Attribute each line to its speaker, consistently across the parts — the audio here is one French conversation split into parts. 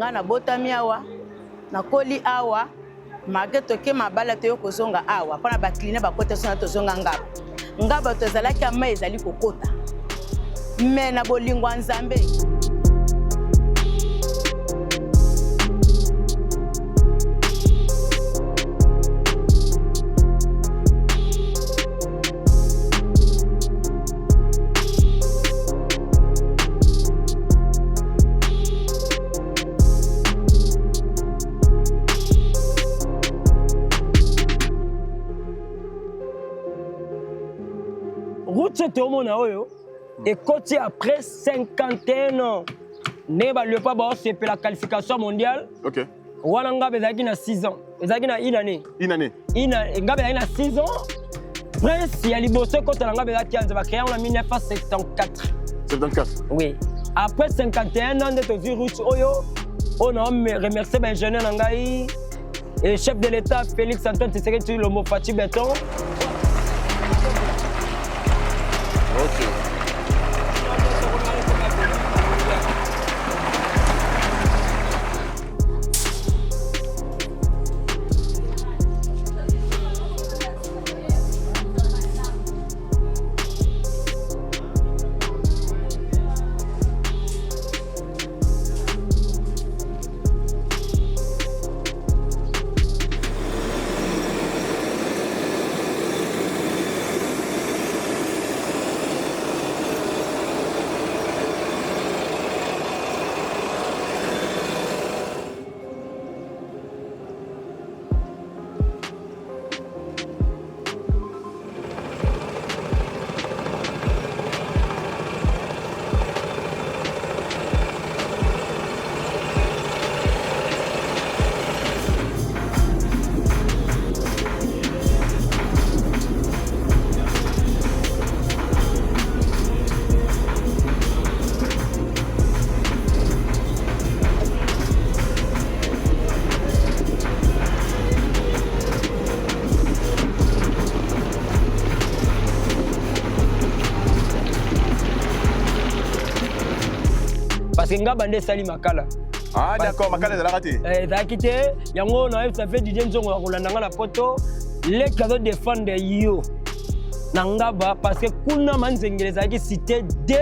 Speaker 1: nga na botami awa na koli awa malgré toke mabala te yo kozonga awa mpona bakline bakote so na tozonga ngaba tozalaki ama ezali kokota me na bolingo ya Nzambe
Speaker 2: route tomona oyo ekoti après 51 ans ne balue pas ba c'est la qualification mondiale.
Speaker 3: OK.
Speaker 2: Wana ngabe ezaki na 6 ans. Ezaki na une année. Ngabe ezaki na 6 ans. Prince ya liboso kota ngabe ezaki anza ba créé en 1974.
Speaker 3: 74.
Speaker 2: Oui. Après 51 ans de tozi route oyo on a remercié ben jeune ngai et chef de l'État Félix Antoine Tshisekedi Tshilombo Fachi Beton.
Speaker 3: OK.
Speaker 2: Parce que nga bande sali makala.
Speaker 3: Ah d'accord, makala de la raté.
Speaker 2: Zakite yango na ça fait Didier Nzongo ya kolanda nga na poto les cadeaux défendre yo. Na ngaba parce que kuna manzengeleza ki cité 2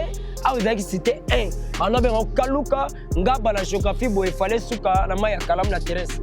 Speaker 2: a uzaki cité 1. Ana ben okaluka ngaba na géographie bo il fallait suka na maya kalam na terrestre.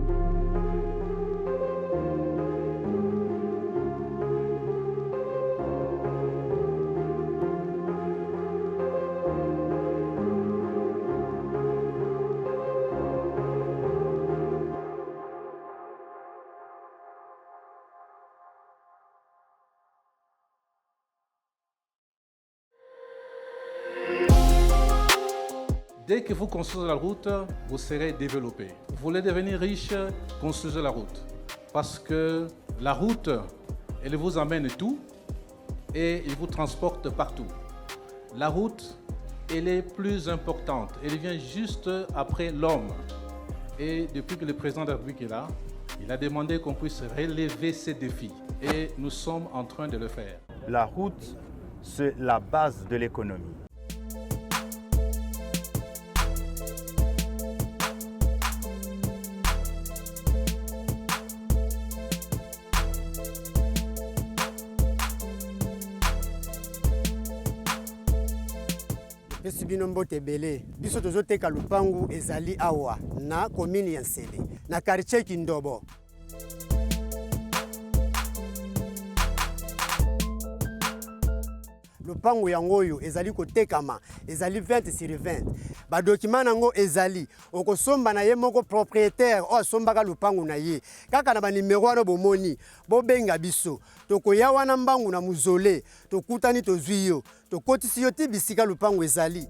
Speaker 4: Dès que vous construisez la route, vous serez développé. Vous voulez devenir riche, construisez la route. Parce que la route, elle vous amène tout et elle vous transporte partout. La route, elle est plus importante. Elle vient juste après l'homme. Et depuis que le président de la République est là, il a demandé qu'on puisse relever ces défis. Et nous sommes en train de le faire.
Speaker 5: La route, c'est la base de l'économie.
Speaker 6: Bino tebele biso tozoteka lupangu ezali awa na commune ya Nsele na quartier Kindobo. Lupangu yango oyo ezali kotekama ezali 20 sur 20. Ba document nango ezali okosomba na ye moko propriétaire o asombaka lupangu na ye kaka na ba numéro wana bomoni bobenga biso tokoya wana mbangu na muzole tokutani tozwi yo tokotisi yo ti bisika lupangu ezali.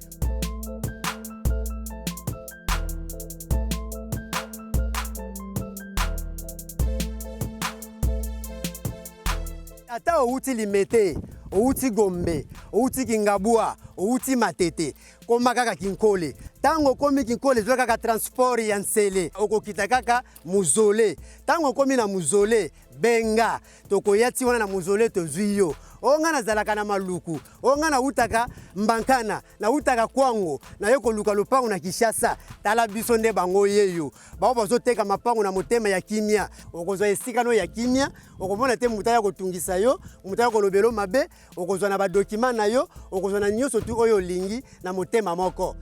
Speaker 6: Ata outi limete, outi Gombe, outi Kingabua, outi Matete, koma kaka Kinkole. Tango komi Kinkole zwa kaka transport ya Nsele, okokita kaka muzole. Tango komi na muzole, benga, tokoyati wana na muzole tozwi yo. onga nazalaka na maluku onga na utaka mbankana na utaka kwango na yo koluka lopango na Kinshasa tala biso nde bango yeyo bao bazoteka mapango na motema ya kimia okozwa esika no ya kimia okomona te muta ya kotungisa yo muta ya kolobelo mabe okozwa na ba document na yo okozwa na nyonso tu oyo lingi na motema moko.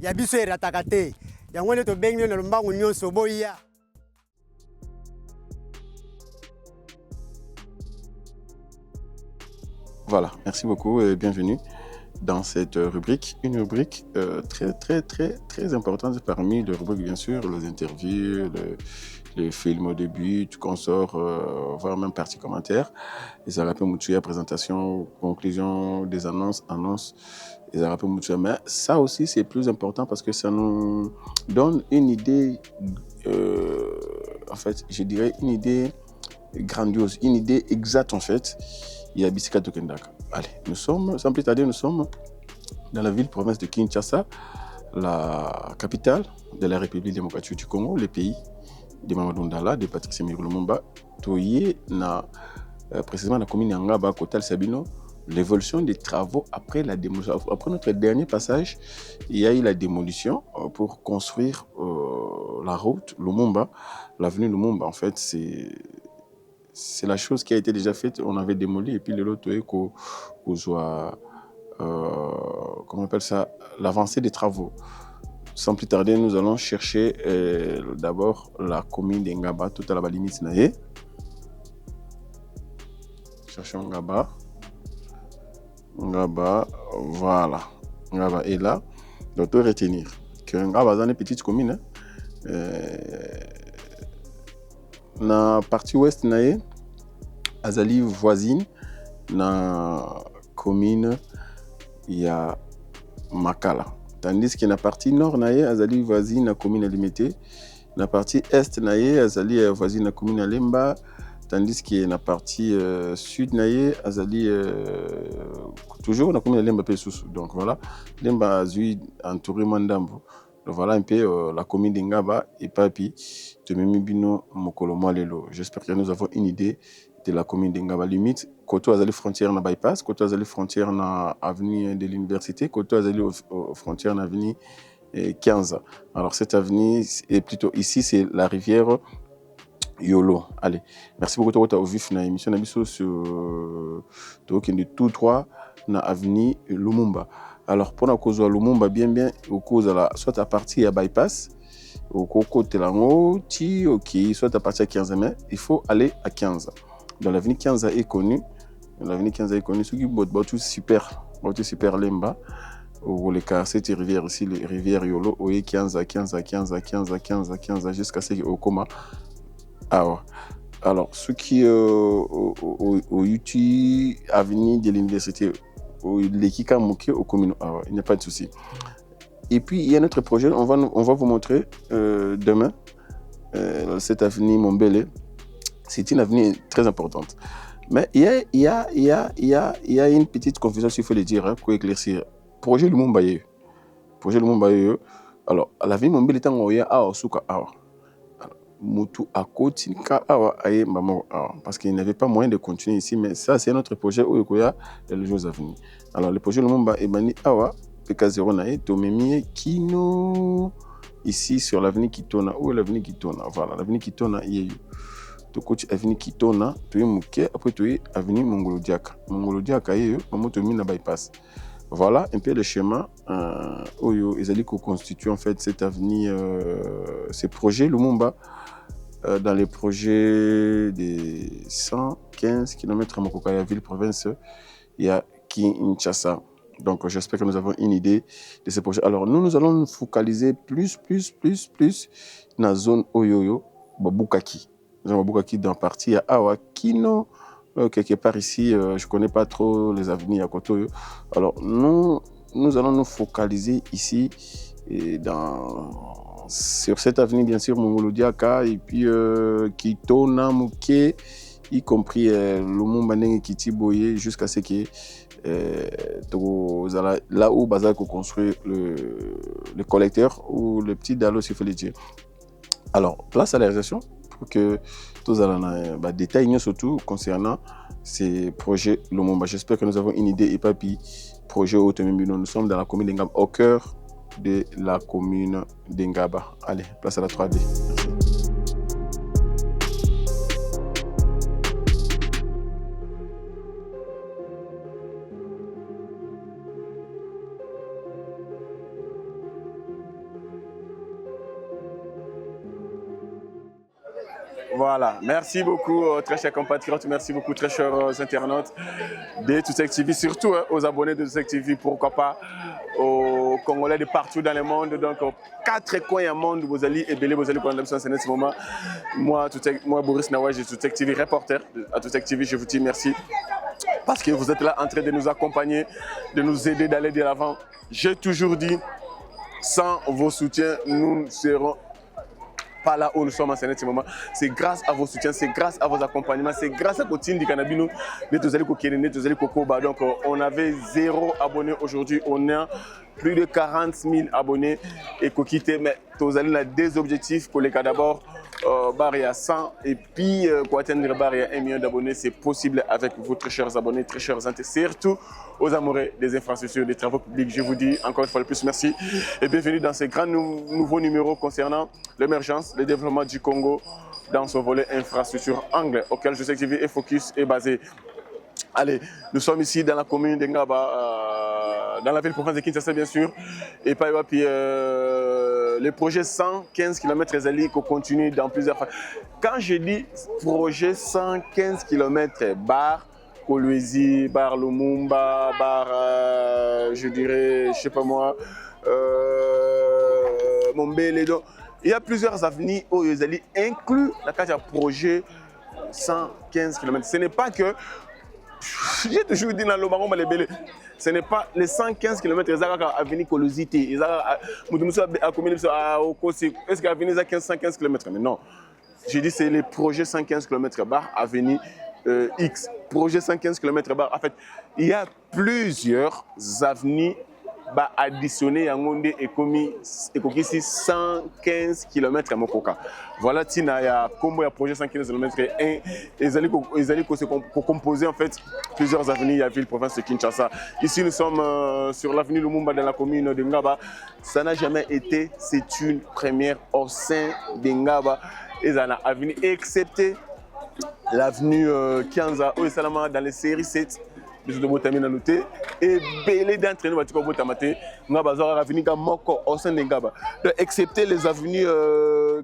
Speaker 6: Ya biso erataka te yango nde tobengi na lombangu nyonso boya.
Speaker 3: Voilà, merci beaucoup et bienvenue dans cette rubrique. Une rubrique très importante parmi les rubriques, bien sûr, les interviews, les films au début, tout qu'on sort, voire même partie commentaire. Les Arapes Moutouya, présentation, conclusion, des annonces, les Arapes Moutouya. Mais ça aussi, c'est plus important parce que ça nous donne une idée, en fait, je dirais une idée grandiose, une idée exacte en fait. Il y a Bisika Tokendaka. Allez, nous sommes, sans plus tarder, nous sommes dans la ville-province de Kinshasa, la capitale de la République démocratique du Congo, le pays de Mamadou Ndala, de Patrice Emery Lumumba. Toye na précisément la commune Ngaba, Kotal Sabino, l'évolution des travaux après la démolition. Après notre dernier passage, il y a eu la démolition pour construire la route Lumumba, l'avenue Lumumba. En fait, c'est la chose qui a été déjà faite. On avait démoli et puis le lot qu'on soit, comment on appelle ça, l'avancée des travaux. Sans plus tarder, nous allons chercher d'abord la commune de Ngaba, tout à la limite naye. Cherchons Ngaba. Ngaba, voilà. Ngaba est là. Donc, on retenir que Ngaba est une petite commune. Na partie ouest naye azali voisine na commune ya Makala, tandis que na partie nord naye azali voisine na commune limitée, na partie est naye azali voisine na commune Lemba, tandis que na partie sud naye azali toujours na commune Lemba pe susu. Donc voilà, Lemba azui entouré Mandambo. Voilà un peu la commune d'Ingaba et Papi de Memibino Mokolomo Lelo. J'espère que nous avons une idée de la commune d'Ingaba. Limite, Koto Azali frontière na bypass, Koto Azali frontière na avenue de l'université, Koto Azali frontière na avenue 15. Alors cette avenue est plutôt ici, c'est la rivière Yolo. Allez, merci beaucoup de vif na émission Nabiso sur tout droit na avenue Lumumba. Alors, pour la cause de Lumumba, bien, au cause de la, soit à partir à bypass, au côté Lango, ok, soit à partir à 15 mai, il faut aller à 15. Donc, l'avenue 15 est connue. L'avenue 15 est connue. Ce qui est super lemba. Au les cas, cette rivière ici, les rivières Yolo, au 15 jusqu'à ce au coma. Alors, ce qui est au UT, avenue de l'université, l'équipe Mouké au commune, il n'y a pas de souci. Et puis il y a notre projet, on va vous montrer demain cette avenue Mombele. C'est une avenue très importante. Mais il y a une petite confusion, s'il faut le dire, pour éclaircir. Projet Lumumba. Alors, l'avenue Mombele est en Oya à Osuka Awa. Moutou à côté Awa aye Mamo Awa. Parce qu'il n'avait pas moyen de continuer ici, mais ça c'est notre projet où il y a les jours à venir. Alors le projet Lumumba est bani Awa, PK0 nae, Tomemie Kino, ici sur l'avenue Kitona. Où est l'avenue Kitona? Voilà, l'avenue Kitona y est eu. Tu coach avenue Kitona, tu es Mouké, après tu es avenue Mongolo Diaka. Mongolo Diaka y est eu, maman tu na bypass. Voilà un peu le schéma où ils allaient constituer en fait cette avenue, ces projets Lumumba. Dans les projets des 115 km à Mokokaya, ville-province, il y a Kinshasa. Donc, j'espère que nous avons une idée de ces projets. Alors, nous allons nous focaliser plus dans la zone Oyoyo, Babukaki. Babukaki dans la partie à Awa, Kino, quelque part ici, je ne connais pas trop les avenirs à Kotoyo. Alors, nous allons nous focaliser ici sur cette avenue, bien sûr, Mongolo Diaka, et puis Kitona, Mouké, y compris Lumumba Nenge Kitiboye, jusqu'à ce que là où Bazako construit le collecteur ou le petit dalo, s'il faut le dire. Alors, place à la réalisation pour que tous allons détails surtout concernant ces projets Lumumba. J'espère que nous avons une idée et pas puis projet Automobile. Nous sommes dans la commune d'Engaba, au cœur de la commune d'Engaba. Allez, place à la 3D. Merci. Voilà, merci beaucoup très chers compatriotes, merci beaucoup très chers internautes de Toutech TV, surtout aux abonnés de Toutech TV, pourquoi pas aux Congolais de partout dans le monde, donc aux 4 coins du monde, vous allez ébeler, vous allez prendre en ce moment. Moi, Boris Nawaj, je suis Toutech TV, reporter à Toutech TV, je vous dis merci parce que vous êtes là en train de nous accompagner, de nous aider d'aller de l'avant. J'ai toujours dit, sans vos soutiens, nous ne serons pas là où nous sommes en ce moment. C'est grâce à vos soutiens, c'est grâce à vos accompagnements, c'est grâce à Kotine du Canabino, donc on avait 0 abonnés aujourd'hui, on a plus de 40 000 abonnés et Kokite, mais vous avez des objectifs pour les cas d'abord. Barre à 100 et puis pour atteindre barre à 1 million d'abonnés, c'est possible avec vous très chers abonnés, très chers intéressés, surtout aux amoureux des infrastructures, des travaux publics. Je vous dis encore une fois de plus merci et bienvenue dans ce grand nouveau numéro concernant l'émergence, le développement du Congo dans son volet infrastructure anglais auquel je sais que TV et Focus est basé. Allez, nous sommes ici dans la commune d'Engaba, dans la ville province de Kinshasa bien sûr, et puis le projet 115 km Ezali qui continue dans plusieurs phases. Quand je dis projet 115 km bar Kolwezi, bar Lumumba, bar je dirais, je sais pas moi, Mombele, il y a plusieurs avenues où Ezali inclut la carte à projet 115 km. Ce n'est pas que j'ai toujours dit dans le baron Malébélé, ce n'est pas les 115 km à venir Colosité. Est-ce qu'à venir 115 km? Mais non. J'ai dit c'est les projets 115 km bar à venir X. Projet 115 km bar. En fait, il y a plusieurs avenues additionnées à Monde et commis 115 km à Mokoka. Voilà, Tina, il y a combo à projet 115 km et ils allaient composer en fait plusieurs avenues à ville, province de Kinshasa. Ici, nous sommes sur l'avenue Lumumba dans la commune de Ngaba. Ça n'a jamais été, c'est une première au sein de Ngaba. Et ça n'a avenue, excepté l'avenue Kianza, où est dans les séries 7. Et belé d'entre nous, excepté les avenues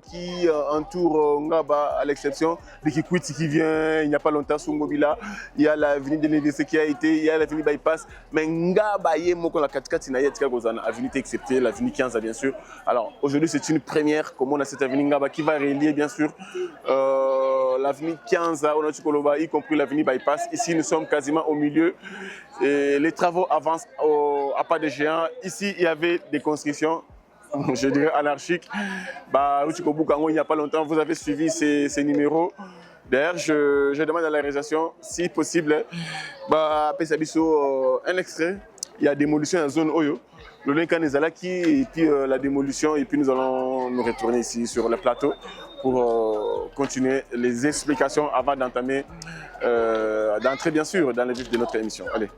Speaker 3: qui entourent Ngaba, à l'exception de Kikwiti qui vient il n'y a pas longtemps sur Mobila, il y a l'avenue de l'Université qui a été, il y a l'avenue Bypass, mais Ngaba y est moko la katikati na yetika gozana avenue excepté l'avenue 15 bien sûr. Alors aujourd'hui c'est une première comme on a cette avenue Ngaba qui va relier bien sûr l'avenue 15 on a Chikoloba, y compris l'avenue Bypass. Ici nous sommes quasiment au milieu. Et les travaux avancent à pas de géant. Ici, il y avait des constructions, je dirais anarchiques. Il n'y a pas longtemps, vous avez suivi ces numéros. D'ailleurs, je demande à la réalisation, si possible, un extrait. Il y a démolition en zone Oyo. Le lien et puis la démolition, et puis nous allons nous retourner ici sur le plateau pour continuer les explications avant d'entamer, d'entrer bien sûr dans le vif de notre émission. Allez.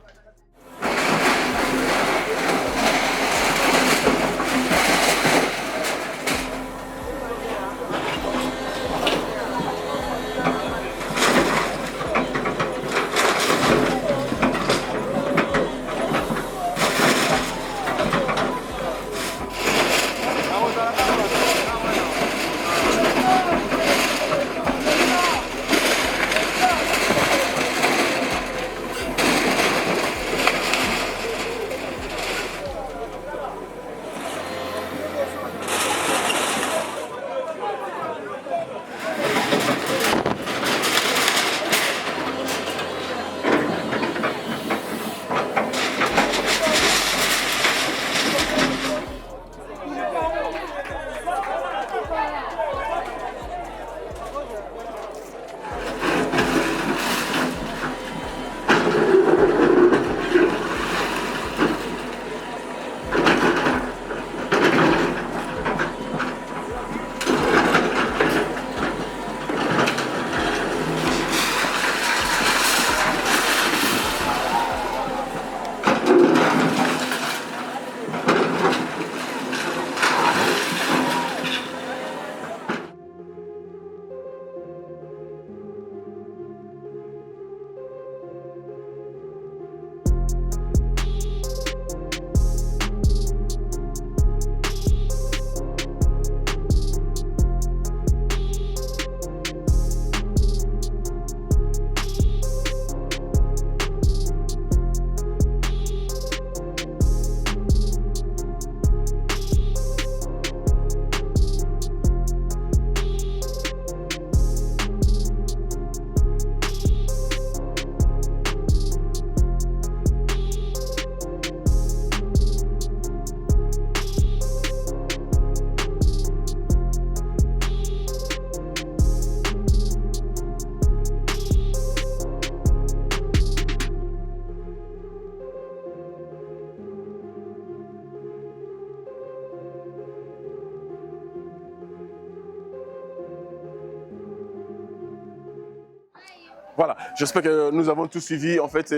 Speaker 3: Voilà, j'espère que nous avons tous suivi, en fait,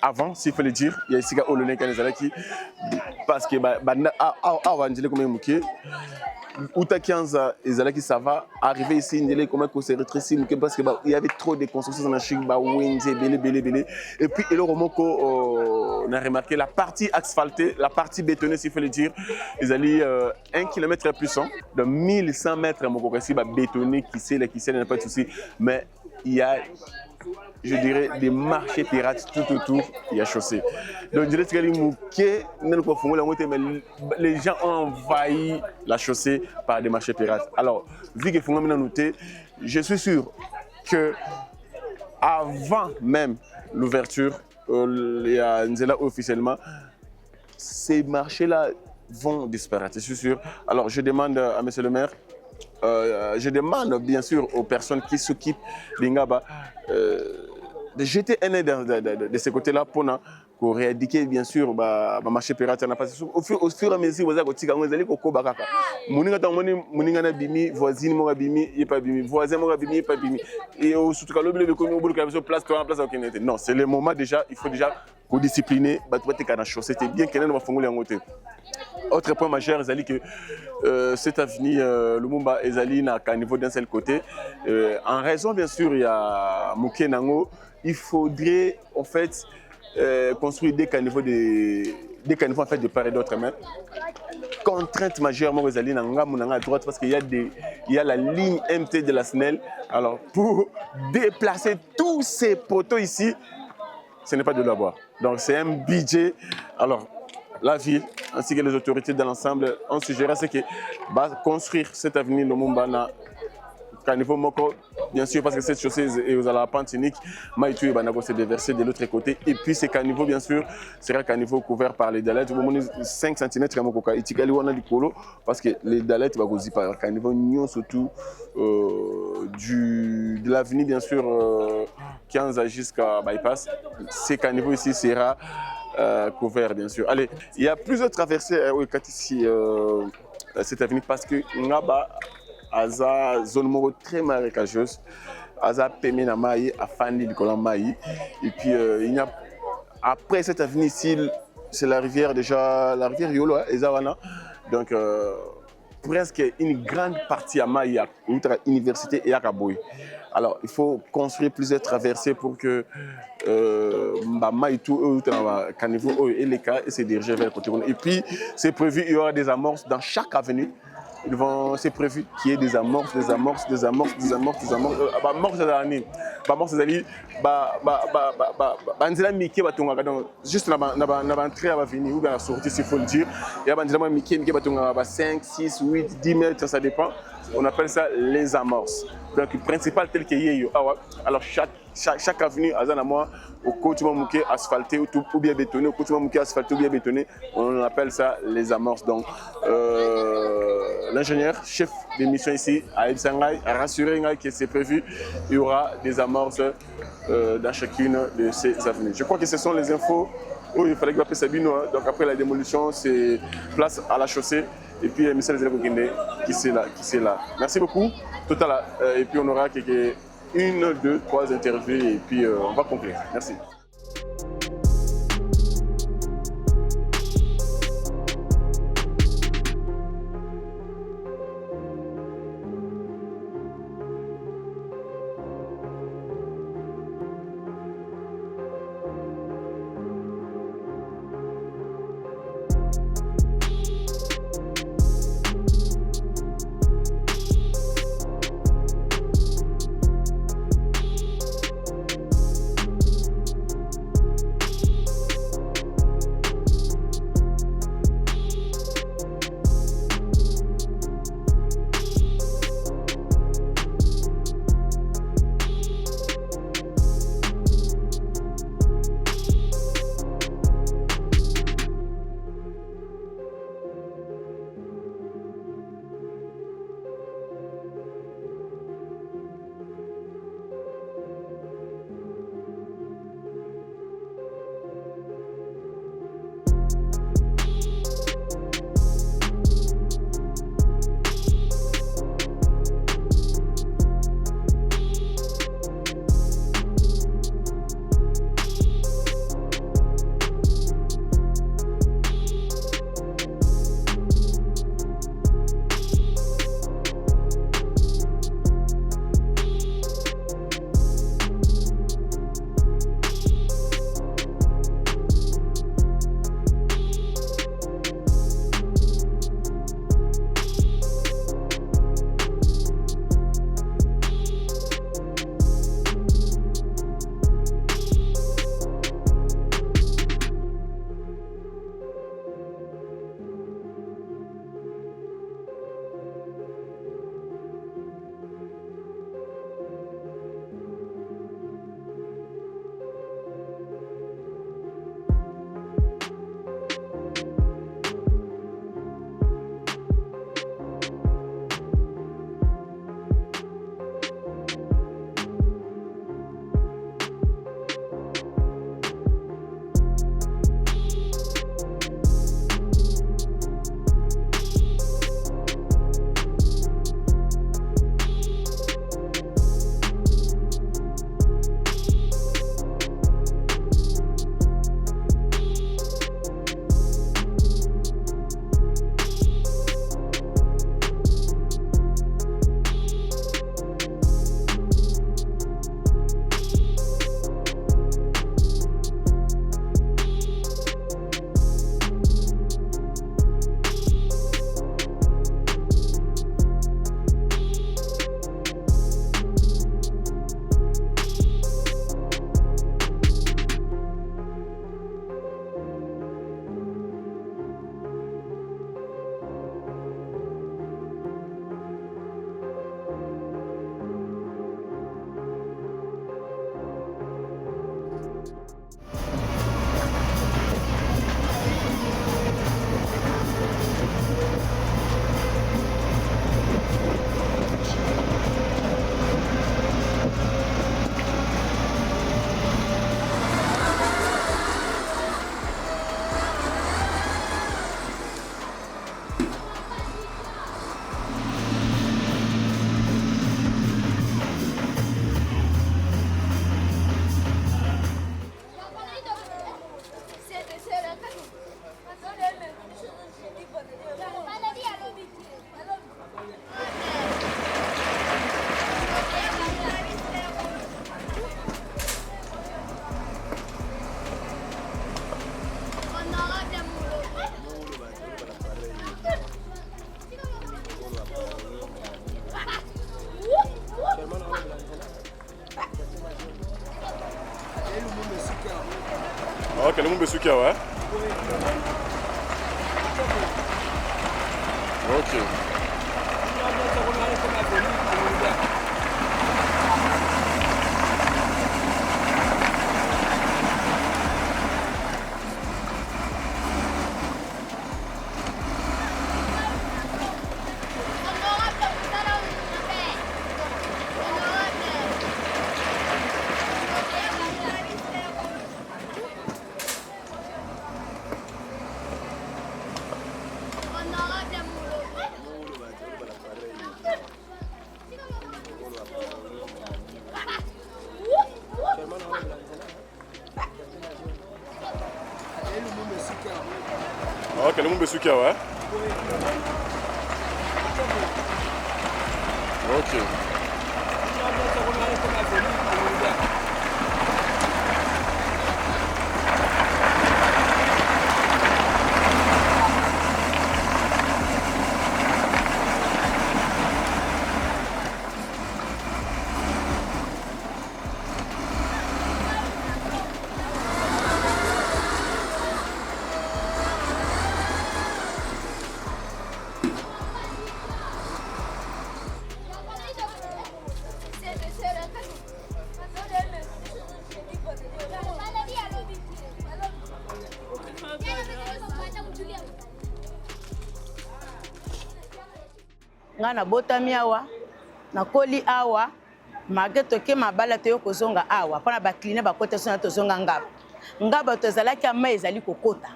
Speaker 3: avant, s'il faut le dire, il y a ici Olone Kanezalaki, parce que, Outakianza et Zalaki, ça va arriver ici, il comment se rétrécit, parce qu'il y avait trop de constructions dans la Chine, et puis, on a remarqué la partie asphaltée, la partie bétonnée, s'il faut le dire, ils allaient 1 km plus, de 1100 mètres, bétonné, qui sait, il n'y a pas de souci, mais il y a, je dirais, des marchés pirates tout autour, il y a chaussée. Donc, je dirais que les gens ont envahi la chaussée par des marchés pirates. Alors, vu que faut noter, je suis sûr que avant même l'ouverture, il y a Nzela officiellement, ces marchés-là vont disparaître, je suis sûr. Alors, je demande à M. le maire, je demande bien sûr aux personnes qui s'occupent d'Ingaba de jeter un œil de ce côté-là pour éradiquer bien sûr le marché pirate. Au fur et à mesure, vous allez voisine non, c'est le moment déjà, il faut déjà discipliner, c'était bien qu'elle va faire. Autre point majeur, c'est que cette avenue Lumumba Ezali n'a qu'un niveau d'un seul côté. En raison, bien sûr, il y a Mouké Nango. Il faudrait en fait construire des caniveaux en fait de part et d'autre. Mais contrainte majeure, moi, Ezali à droite parce qu'il y a la ligne MT de la SNEL. Alors, pour déplacer tous ces poteaux ici, ce n'est pas de la boire. Donc, c'est un budget. Alors, la ville ainsi que les autorités de l'ensemble ont suggéré ce que construire cette avenue Lumumba na caniveau moko, bien sûr parce que cette chaussée est aux la pente unique, Maïtou et Banago s'est déversé de l'autre côté et puis ces caniveaux bien sûr sera caniveau couvert par les dalets au moment 5 cm parce que les dalets va gozi par caniveau nion surtout de l'avenue bien sûr 15 jusqu'à bypass. Ces caniveaux ici sera couvert bien sûr. Allez, il y a plusieurs traversées ici cette avenue parce que Ngaba Aza zone très marécageuse, Aza Pemena Maï, Afandi du Colan Maï. Et puis il y a après cette avenue ici, c'est la rivière déjà, la rivière Yolo, Ezawana. Donc presque une grande partie à Maï, à l'université et à Kaboui. Alors il faut construire plusieurs traversées pour que Maï tout caniveau et les cas et se diriger vers le côté. Et puis c'est prévu, il y aura des amorces dans chaque avenue. C'est prévu qu'il y ait des amorces. Amorces juste l'entrée à venir ou bien la sortie, s'il faut le dire. Il y a 5, 6, 8, 10 mètres, ça dépend. On appelle ça les amorces. Donc, le principal tel qu'il y a. Alors, chaque avenue, au côté asphalté ou bien bétonné, au côté asphalté ou bien bétonné, on appelle ça les amorces. Donc, l'ingénieur, chef de mission ici, à Ebsangai, a rassuré que c'est prévu, il y aura des amorces dans chacune de ces avenues. Je crois que ce sont les infos où il fallait que Sabino. Donc, après la démolition, c'est place à la chaussée. Et puis, Michel Zelebogende qui c'est là. Merci beaucoup. Total, et puis on aura quelques 1, 2, 3 interviews et puis on va conclure. Merci. Ok, le monde est ouais. Ok. Ok, le monde est ouais. Ok.
Speaker 1: nga na botami awa nakoli awa mage toke mabala toyo kozonga awa mpona bakline bakota so na tozonga ngaba tozalaki ama ezali kokota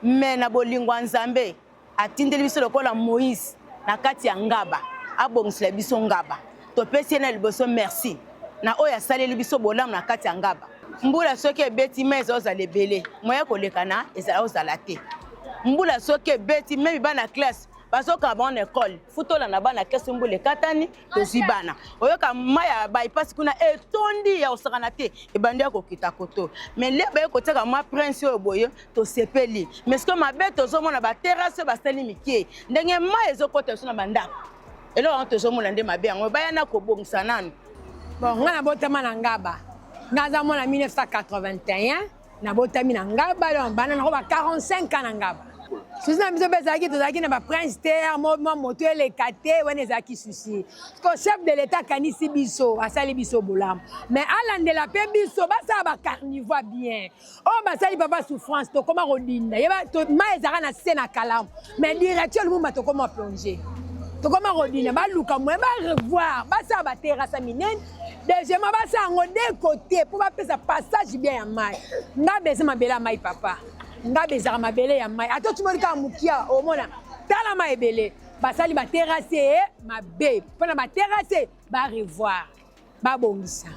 Speaker 1: me na bolingo ya nzambe atindeli biso lokola Moïse na kati ya ngaba abongisela biso ngaba topesi ye na liboso merci na oyo asaleli biso bolamu na kati ya ngaba mbula soki ebeti me ezozala ebele moya kolekana ezala ozala te mbula soki ebeti me bana classe bazoka bana école futola na bana classe mbula ekatani tozwi bana oyoka maya baipasi kuna etondi ya osakana te ebandi ya kokita koto me leba ye kotiaka mwa prince oyo boye tosepeli mais soki mabe tozomona baterase basali mike ndenge mai ezokota biso na bandako eloko yango tozomona nde mabe yango baya na kobongisa nanu
Speaker 7: bon nga nabotama na ngaba ngaza mwana 1981 nabotami na ngaba donc bana nako ba 45 ans na ngaba susi na biso mpe tozalaki na baprince te mwa moto eleka te wana ezalaki susi parceke chef de l'état akanisi biso asali biso bolamu mais alandela mpe biso basala bacarnivoi bien oyo basali papa souffrance tokóma kodinda mai ezalaka na se na kalamu mais direction lumumba tokóma plonge tokóma kodinda baluka moye barevoir basala baterasa minene deuxièmement basala yango de côté mpo bapesa passage bien ya mai nga beza mabele ya mai papa nga bezaka mabele ya mai ata otimoli kaka mokia omona tala mai ebele basali baterase mabe mpona baterase barevoir babongisa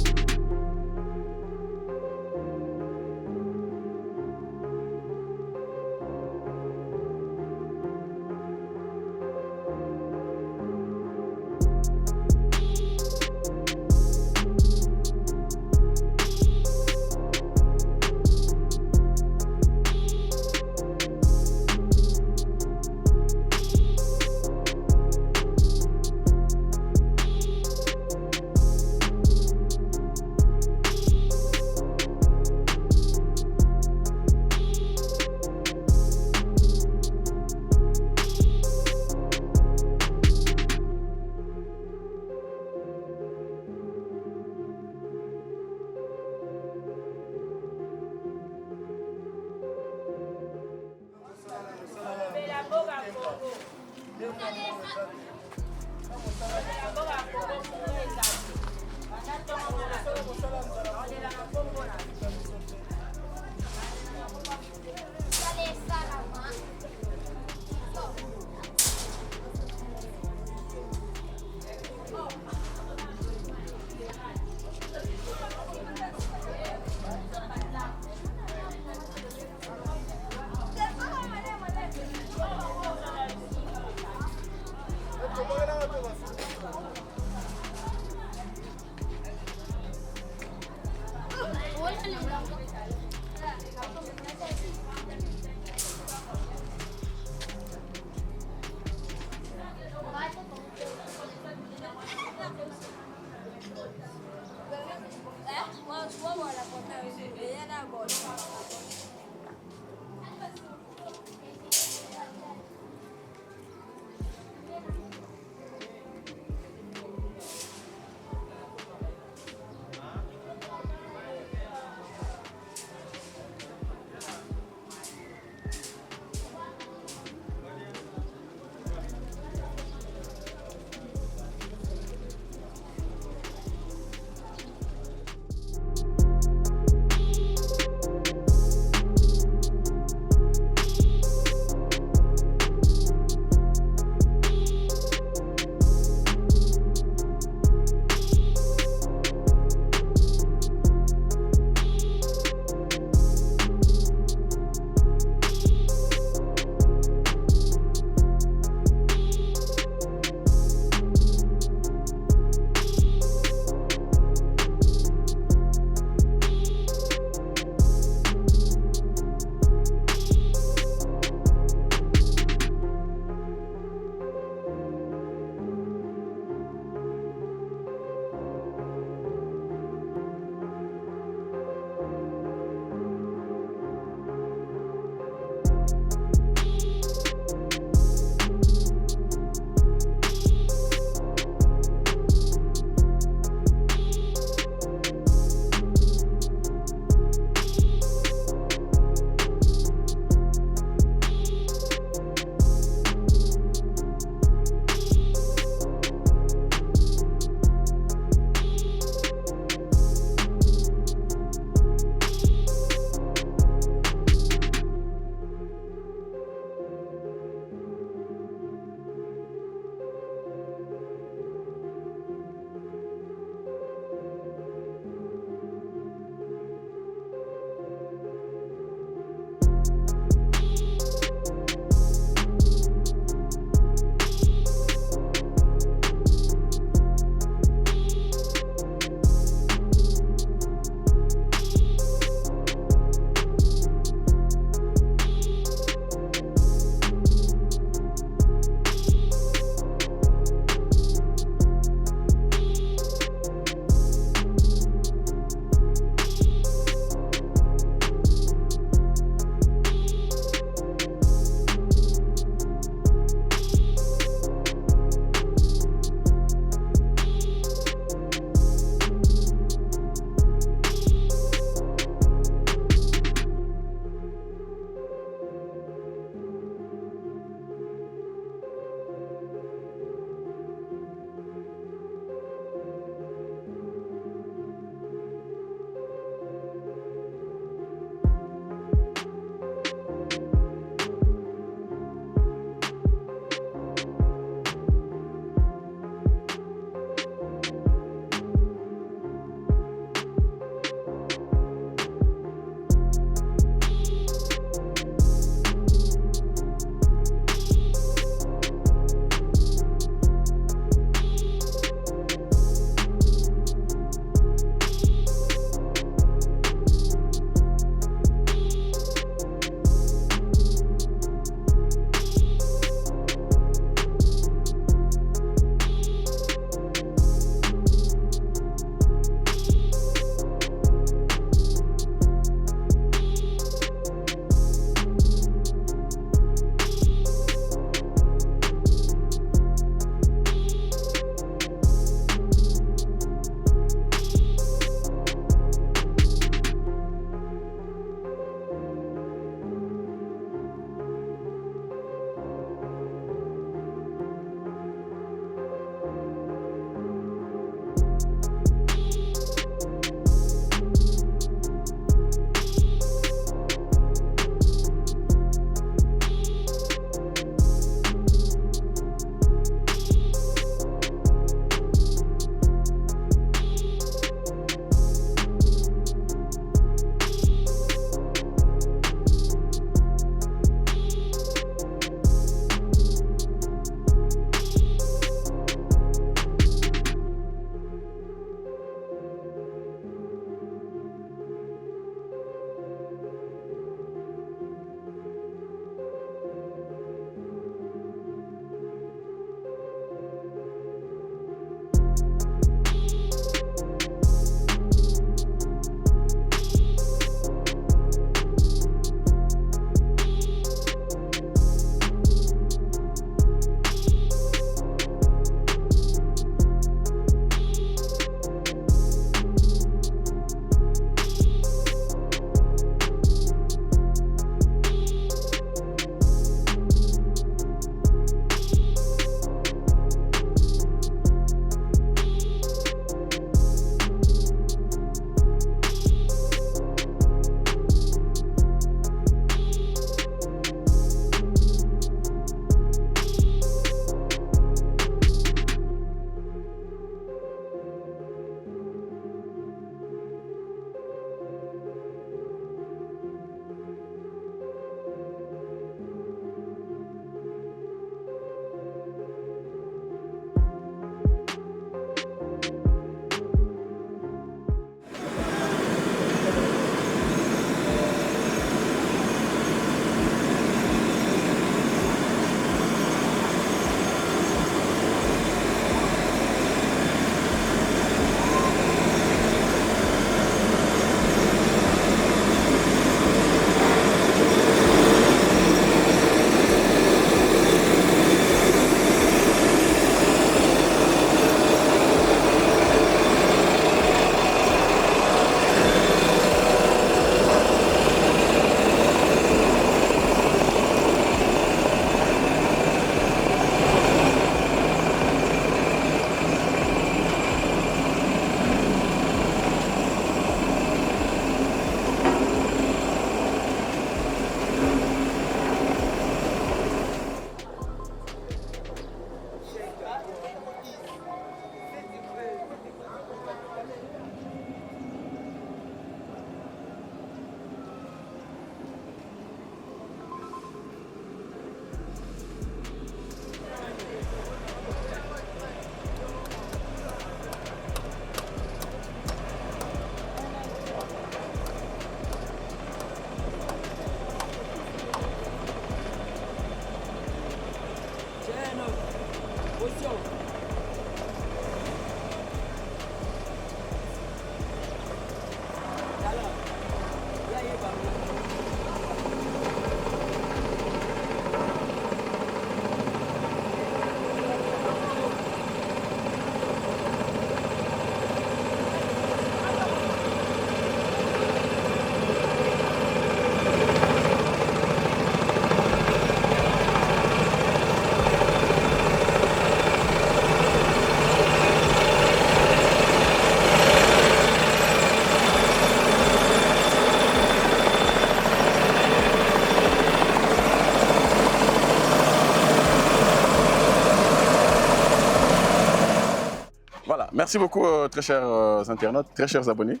Speaker 3: Merci beaucoup, très chers internautes, très chers abonnés.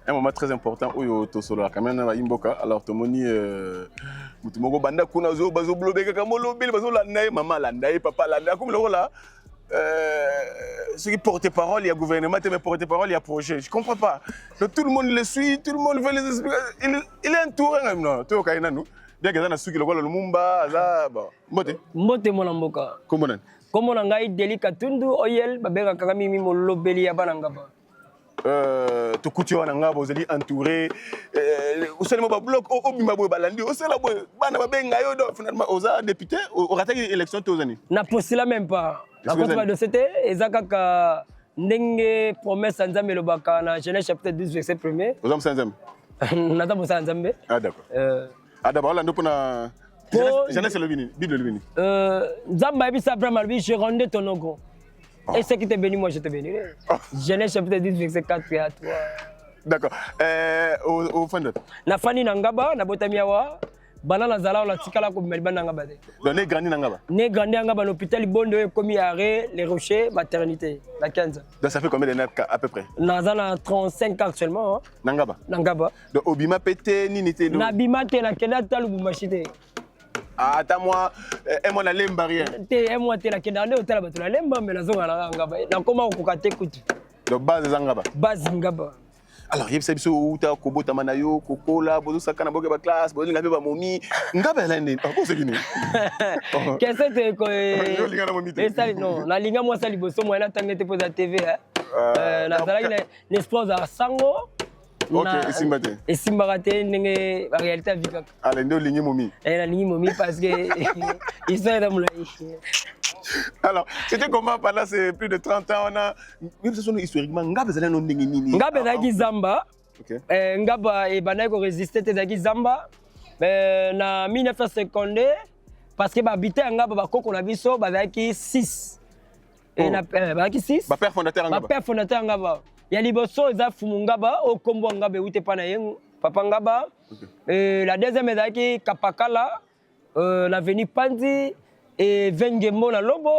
Speaker 3: Un moment très important où yo to solo quand même na imboka. Alors to moni mutumogo banda kuna zo bazo blobeka kamolo bil bazo la ndai maman la ndai papa la ndai comme le là ceux qui portent parole il y a gouvernement mais porte parole il y a projet. Je comprends pas. Donc, tout le monde le suit, tout le monde veut les expliquer. Il est entouré même non. To kaina nous. Bien que ça na suki le le mumba za bon.
Speaker 2: Mbote mona mboka.
Speaker 3: Comment nan?
Speaker 2: Comment on a Deli Katundu oyel babeka kagami mimo lobeli ya bana ngaba.
Speaker 3: To couture na ngaba vous allez entourer osele mo ba bloc o bima boy balandi osela boy bana babenga yo do finalement oza député au raté élection tozani.
Speaker 2: Na postula même pas. La contre de c'était ezaka ka ndenge promesse nzambe lobaka na Genèse chapitre 12 verset 1er.
Speaker 3: Ozam sanzam.
Speaker 2: Nata bosa nzambe.
Speaker 3: Ah d'accord. D'abord là ndopona Genèse le bini, Bible le bini.
Speaker 2: Nzamba ebisa Abraham lui je rendais ton nom. Et ce qui te béni, moi je te bénirai. Genèse chapitre 10, verset 4 et à 3.
Speaker 3: D'accord. Au fond de
Speaker 2: na fani nangaba, na botamiawa, banana zala la tikala ko melba nangaba.
Speaker 3: Donc né grandi nangaba.
Speaker 2: Né grandi nangaba l'hôpital Bondo commis arrêt les Rochers maternité la 15.
Speaker 3: Donc ça fait combien d'années à peu près?
Speaker 2: Nazana 35 ans actuellement hein.
Speaker 3: Nangaba.
Speaker 2: Nangaba.
Speaker 3: Donc obima pété ni nité.
Speaker 2: Na bima te na kenda talubumashite.
Speaker 3: Ah, attends-moi, moi la lemba rien.
Speaker 2: Te moi te la kenda ndé hôtel bato la lemba mais la zonga la ngaba. Na koma ko kate kutu.
Speaker 3: Donc base ngaba.
Speaker 2: Base ngaba.
Speaker 3: Alors yebisa biso uta kobota manayo kokola bozo sakana boke ba classe bozo ngabe ba momi ngaba la ndé. Ko c'est kini.
Speaker 2: Qu'est-ce que ko
Speaker 3: Yo linga na momi.
Speaker 2: Et ça non, la linga moi ça liboso moi na tangete pour la TV hein. Na zala l'espoir za sango.
Speaker 3: Ok, Isimbate.
Speaker 2: Isimbate, ndenge la réalité vie kaka.
Speaker 3: Allez, ndo lingi momi.
Speaker 2: La lingi momi parce que ils sont dans la.
Speaker 3: Alors, c'était comment pendant ces plus de 30 ans on a même ce sont historiquement ngaba zala no ndenge nini.
Speaker 2: Ngaba zaki Zamba.
Speaker 3: OK.
Speaker 2: Ngaba e bana ko résister te zaki Zamba. Na 1950 parce que ba habiter ngaba ba koko na biso ba zaki 6. Et na ba zaki 6. Ba
Speaker 3: père fondateur ngaba.
Speaker 2: Ba père fondateur ngaba. Ya liboso eza fumu ngaba o kombo ngaba ute pana yengu papa ngaba. La deuxième ezaki Kapakala l'avenue Panzi et Vengembo na Lobo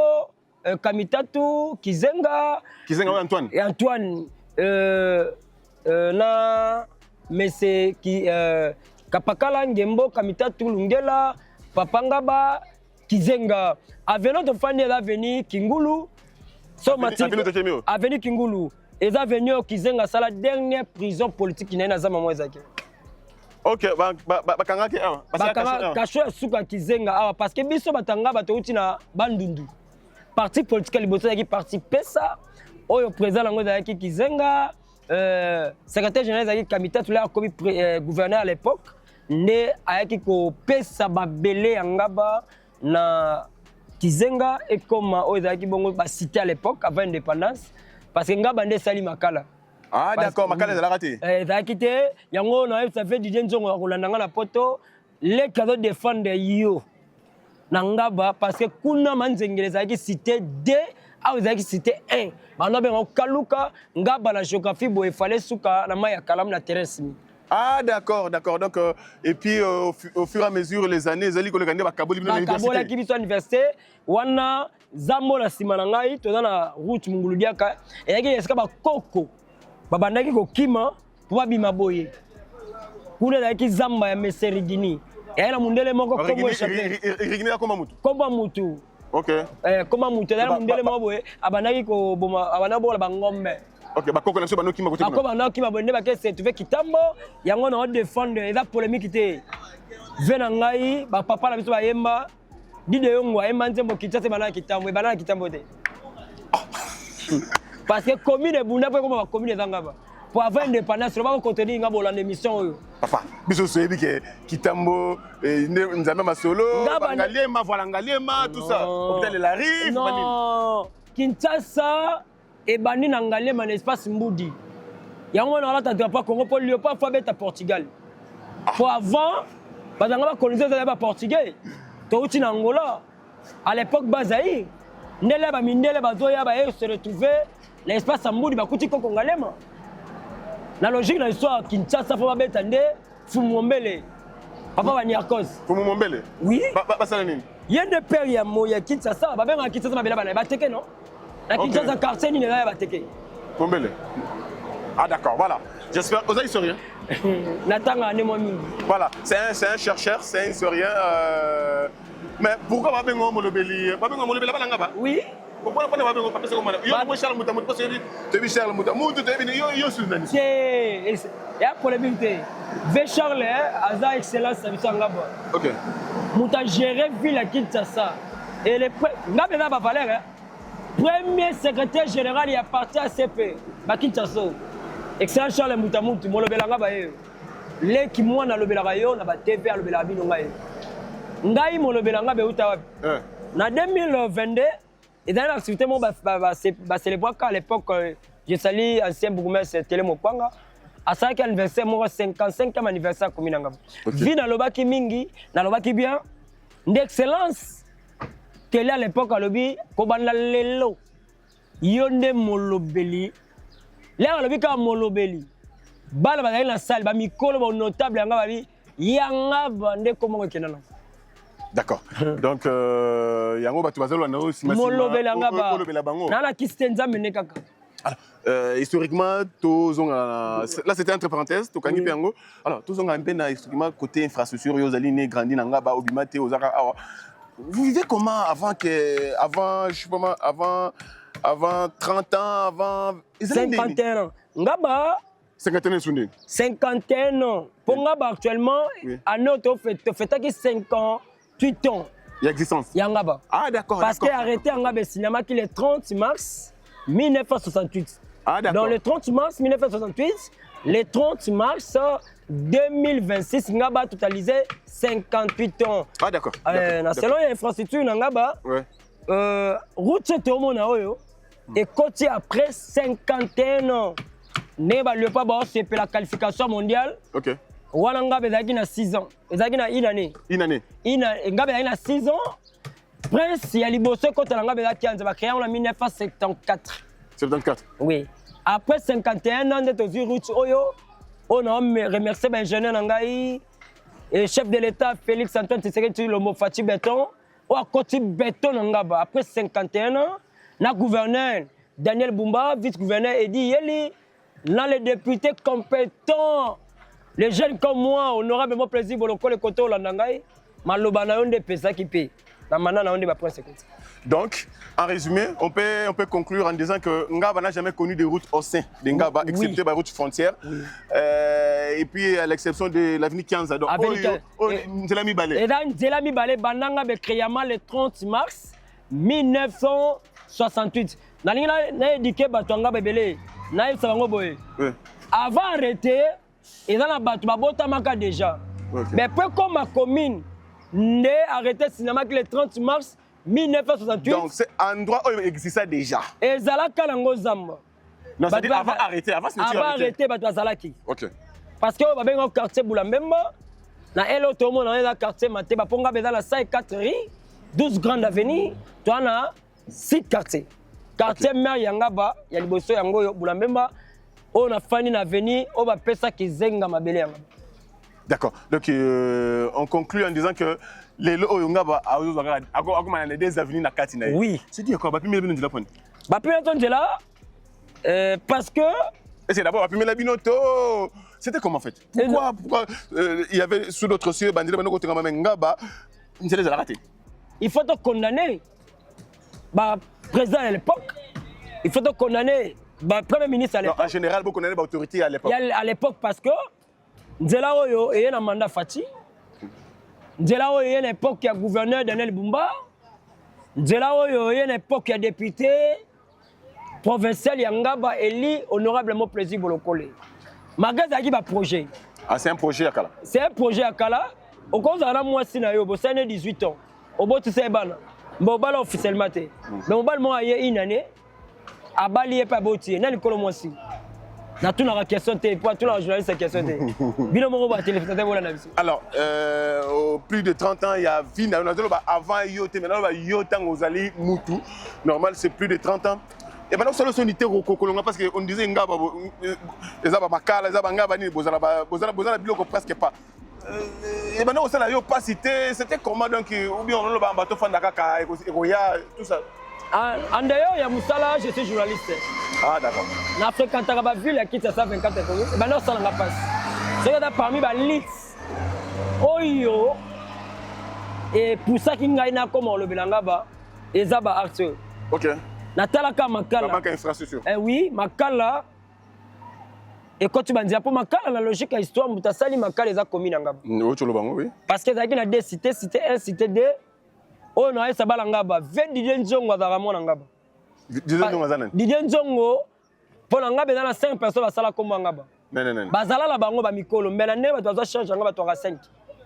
Speaker 2: Kamitatu Kizenga
Speaker 3: Antoine.
Speaker 2: Et Antoine na mese ki Kapakala Ngembo Kamitatu Lungela papa ngaba Kizenga avenue de Fani l'avenue Kingulu avenue Kingulu. Et ça venu au Kizenga, c'est la dernière prison politique qui n'est pas dans la zone.
Speaker 3: Ok, bakanga ki awa.
Speaker 2: Bakanga kasho suka Kizenga parce que biso batanga batouti na bandundu. Parti politique liboso qui parti pesa, oyo président lango za ki Kizenga, secrétaire général za ki Kamita tout là comme gouverneur à l'époque, né ayaki ko pesa babele ngaba na Kizenga et comme oyo za ki bongo ba cité à l'époque avant l'indépendance. Parce que ngaba ndé sali makala.
Speaker 3: Ah d'accord, makala de la raté.
Speaker 2: Ça quitté, yango na ça fait DJ Nzongo kolanda na poto, les cadeaux défendre yo. Na ngaba parce que kuna manzengeleza ki cité 2 a uzaki cité 1. Bana ben kaluka ngaba na géographie bo il fallait suka na maya kalam na terrestre.
Speaker 3: Ah d'accord. Donc et puis au fur et à mesure les années zali kolekande ba kaboli na université.
Speaker 2: Kabola ki biso université wana zambo la simana ngai toza na route munguludiaka et yaki eska ba koko babandaki ko kima po babima boye kule yaki zamba ya meserigini et na mundele moko kombo
Speaker 3: rigini ya koma mutu
Speaker 2: komba mutu.
Speaker 3: OK.
Speaker 2: Koma mutu na mundele moko boye abandaki ko boma abana bola bangombe.
Speaker 3: OK, ba koko na so bano kima ko
Speaker 2: tekuna. Akoba na kima bonde ba ke se tu veux kitambo yango na défendre et la polémique te vena ngai ba papa na biso ba yemba Dide yongwa emanzembo kitase bana kitambo e bana kitambo te. Parce que commune bunda pe comme commune zangaba. Pour avoir indépendance, on va contenir ngabo la émission.
Speaker 3: Papa, biso sebi ke kitambo nzambe masolo, ngaliema voilà ngaliema tout ça. Hôpital la rive banini.
Speaker 2: Non. Kinshasa e bani na ngaliema na espace Mbudi. Yango na la ta pas Congo pour lui pas fois beta Portugal. Pour avant, bazanga ba coloniser za portugais. Touti na Angola, à l'époque Bazaï, Ndele ba mindele bazoya ba se retrouver l'espace Mbudi bakuti ko kongalema. La logique dans l'histoire Kinshasa faut pas betande Fumumombele. Papa ba Niarkos.
Speaker 3: Fumumombele.
Speaker 2: Oui.
Speaker 3: Ba sala nini?
Speaker 2: Yende père ya moya Kinshasa ba benga Kinshasa ba bela ba teke non. La Kinshasa quartier ni na ba teke.
Speaker 3: Pombele. Ah d'accord, voilà. J'espère. Vous avez historien.
Speaker 2: Nathan a mingi.
Speaker 3: Voilà, c'est un chercheur, c'est un historien. Mais pourquoi pas bengo molobeli? Pas bengo molobeli pas ngaba?
Speaker 2: Oui.
Speaker 3: Pourquoi pas bengo parce que comment? Yo moi Charles Mouta, parce que tu es Charles Mouta. Mouta tu es yo sur nani.
Speaker 2: C'est y a problème té. Ve Charles aza excellence ça ngaba.
Speaker 3: OK.
Speaker 2: Mouta gérer ville à Kinshasa. Et le ngaba na ba valeur. Premier secrétaire général il a parti à CP. Ba Kinshasa. Excellent Charles Mouta Mouta molobela ngaba ye. Le ki mwana lobela yo na ba TV lobela bino ngai. Ngai molobela ngaba uta wapi? Na 2022 et dans l'activité, je célébrer à l'époque, je salue l'ancien bourgmestre Télé Mopanga. À ça, anniversaire, mon 55e anniversaire comme Nangaba. Vie dans le baki mingi, dans le baki bien, d'excellence. Télé à l'époque, à l'obi, Kobanda Lelo, Yonde Molobeli. Là, à l'obi, comme Molobeli. Bala dans la salle, Mikolo, notable, Yangaba, Nde Komo Kenana.
Speaker 3: D'accord. Donc, yango batu bazalo na aussi
Speaker 2: molobela ngaba nana kistenza menekaka.
Speaker 3: Alors, historiquement, là c'était entre parenthèses, tokangi pengo. Alors, tous on a un peu historiquement côté infrastructure, yozali né grandi na ngaba obimate ozaka awa. Vous vivez comment avant 30 ans, avant
Speaker 2: 51 ans. Ngaba
Speaker 3: 51 sunde.
Speaker 2: 51 ans. Pour ngaba actuellement à notre fait 58 ans.
Speaker 3: Il y a existence.
Speaker 2: Yangaba.
Speaker 3: Ah d'accord.
Speaker 2: Parce qu'il a arrêté Ngaba cinéma qui est le 30 mars 1968.
Speaker 3: Ah d'accord.
Speaker 2: Dans le 30 mars 1968, le 30 mars 2026, Ngaba a totalisé 58 ans.
Speaker 3: Ah d'accord.
Speaker 2: Selon l'infrastructure Ngaba, route Tomona Oyo et côté après 51 ans. Ne va le pas c'est pour la qualification mondiale.
Speaker 3: OK.
Speaker 2: Walanga bezaki na 6 ans. Ezaki na une année. Ngabe na 6 ans. Prince ya liboso kota nga bezaki anza ba créé en 1974.
Speaker 3: 74.
Speaker 2: Oui. Après 51 ans de tozi route oyo, on a remercié l'ingénieur nangai et chef de l'état Félix Antoine Tshisekedi Tshilombo Fati Béton. O a côté béton ngaba après 51 ans, na gouverneur Daniel Bumba, vice-gouverneur Edi Yeli, là les députés compétents. Les jeunes comme moi, honorablement plaisir pour le côté Olandangaï, Maloba na yonde pesa qui paye. Na mana na yonde ba prince.
Speaker 3: Donc, en résumé, on peut conclure en disant que Ngaba n'a jamais connu de route au sein de Ngaba, excepté la route frontière. Et puis, à l'exception de l'avenue Kianza. Donc, Nzelami Balé.
Speaker 2: Et dans Nzelami Balé, Bananga be créama le 30 mars 1968. Na éduqué Batanga Bebele, na Sabango Boye. Avant d'arrêter, et dans la bateau, Babotamaka déjà. Mais peu comme ma commune, n'est arrêté cinéma le 30 mars 1968.
Speaker 3: Donc c'est un endroit où il existait déjà.
Speaker 2: Et Zalaka Lango Zamba.
Speaker 3: Non, c'est-à-dire avant arrêté, avant
Speaker 2: arrêté, Zalaki.
Speaker 3: OK.
Speaker 2: Parce que on va quartier Boulambemba, na Elo Tomo, dans le quartier Maté, Baponga Beza la 4 rues, 12 grandes avenues, tu as 6 quartiers. Quartier Mère Yangaba, Yaliboso Yango Boulambemba. On a fini l'avenir, on va faire ça qui zenga mabele.
Speaker 3: D'accord. Donc on conclut en disant que les lots Yongaba a des avenues na Katina.
Speaker 2: Oui.
Speaker 3: C'est dit quoi? Bapi Melabino de la pointe.
Speaker 2: Bapi Melabino de là, parce que.
Speaker 3: Et c'est d'abord Bapi Melabino. C'était comment en fait? Pourquoi il y avait sous d'autres cieux, Bandila Bano Kotenga Ngaba, ils les a ratés.
Speaker 2: Il faut te condamner. Bah, président à l'époque, il faut te condamner. Bah, Premier ministre à l'époque.
Speaker 3: En général, vous connaissez l'autorité à l'époque.
Speaker 2: À l'époque, parce que Nzela Oyo est un mandat Fati. Nzela Oyo est une époque qui a gouverneur Daniel Bumba. Nzela Oyo est une époque qui a député provincial Yangaba élu honorablement plaisir pour le coller. Magaza qui va projet.
Speaker 3: Ah, c'est un projet à Kala.
Speaker 2: C'est un projet à Kala. Au cause de la moitié na yo, c'est 18 ans. Au bout de ces bana, bon bal officiellement. Mais on bal moi une année. Abali est pas beauté, n'a l'école moi aussi. Na tout la question té, pour tout la journaliste question té. Bino mo ba téléspectateur voilà na biso.
Speaker 3: Alors, au plus de 30 ans, il y a vie avant yoté, maintenant ba yotang ozali mutu. Normal, c'est plus de 30 ans. Et maintenant solo sonité rokokolonga parce que on disait ngaba les aba makala, les aba ngaba ni bozala biloko presque pas. Et maintenant ça n'a pas cité, c'était comment donc ou bien on le bateau fandaka ka ekoya tout ça.
Speaker 2: En dehors, il y a Moussala, je suis journaliste.
Speaker 3: Ah, d'accord.
Speaker 2: En Afrique, quand tu as vu la quitte à 124 et ben non, ça n'a pas passé. C'est que parmi les leads, Oyo, et pour ça qu'il y a comme on le belangaba, et Zaba Arthur.
Speaker 3: Ok.
Speaker 2: Natalaka Makala.
Speaker 3: La banque infrastructure.
Speaker 2: Eh oui, Makala. Et quand tu m'as dit, pour Makala, la logique à l'histoire, tu as sali Makala, les a commis Nangaba.
Speaker 3: Oui.
Speaker 2: Parce que y a des cités, cité 1, cité 2. Oh non, ça va Nangaba. 20 Didier Nzongo à Ramon Nangaba. Didier Nzongo, pour Nangaba, il y a 5 personnes à Sala comme Nangaba.
Speaker 3: Non.
Speaker 2: Bazala la bango ba mikolo, mais la neba doit changer Nangaba, tu auras 5.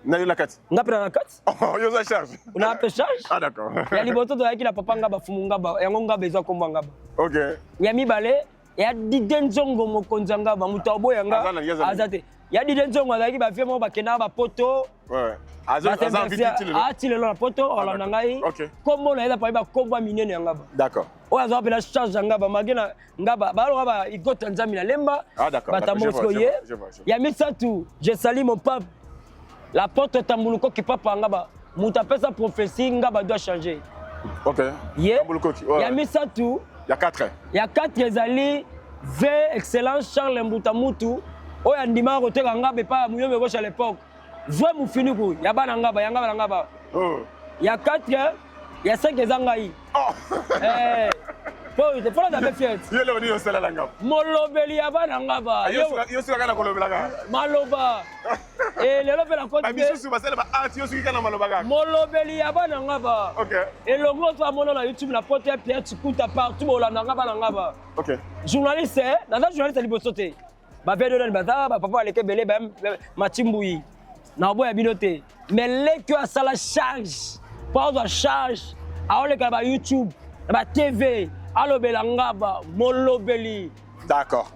Speaker 3: Na yo la 4.
Speaker 2: On a pris la 4.
Speaker 3: Oh, yo ça charge.
Speaker 2: On a appelé charge.
Speaker 3: Ah d'accord.
Speaker 2: Il y a liboto de la papa Ngaba Fumungaba, et Ngaba besoin comme Ngaba.
Speaker 3: OK.
Speaker 2: Il y a mi balé, il y a Didier Nzongo mo konzanga ba mutobo yanga. Azate. Il y a Didier Nzongo azaki ba fiemo ba kena ba poto.
Speaker 3: Ouais. Azan
Speaker 2: vite la poto olanda ngai. Kombo na eza pa ba kombo minene Ngaba.
Speaker 3: D'accord.
Speaker 2: O azo apela charge Ngaba magena Ngaba ba lo ba igota nzamina lemba.
Speaker 3: Ah d'accord.
Speaker 2: Bata Mosco ye. Il y a Misatu, je salue mon pape. La porte Tambuluko qui papa Ngaba. Muta pesa prophétie Ngaba doit changer.
Speaker 3: OK.
Speaker 2: Il y a Misatu.
Speaker 3: Il y a 4.
Speaker 2: Il y a 4 Ezali, V, excellence Charles Mbutamutu. Oh, il y a Ndima Rotega Ngaba pas Mouyo Megoche à l'époque. V Moufinikou, il y a Banangaba, il y a Ngaba. Il y a 4, il y a 5 Ezangaï. Oh! Il faut la fière.
Speaker 3: Il y a le venu au salaire Ngaba.
Speaker 2: Molobeli Abanangaba.
Speaker 3: Yo suis la Kolobelaga.
Speaker 2: Maloba. Et le lobe la côte.
Speaker 3: Amisu sur Basel ba ah yo suis kana Malobaga.
Speaker 2: Molobeli Abanangaba.
Speaker 3: OK.
Speaker 2: Et le gros toi mon na YouTube la porte Pierre Tikuta partout au Ngaba.
Speaker 3: OK.
Speaker 2: Journaliste, dans un journaliste à Libosoté. Ba vedo dans baza, ba papa aleke belé ba Matimboui. Na boya binoté. Mais les que à ça la charge. Pas de charge. A le ka YouTube, ba TV, allo belangaba, molobeli.
Speaker 3: D'accord.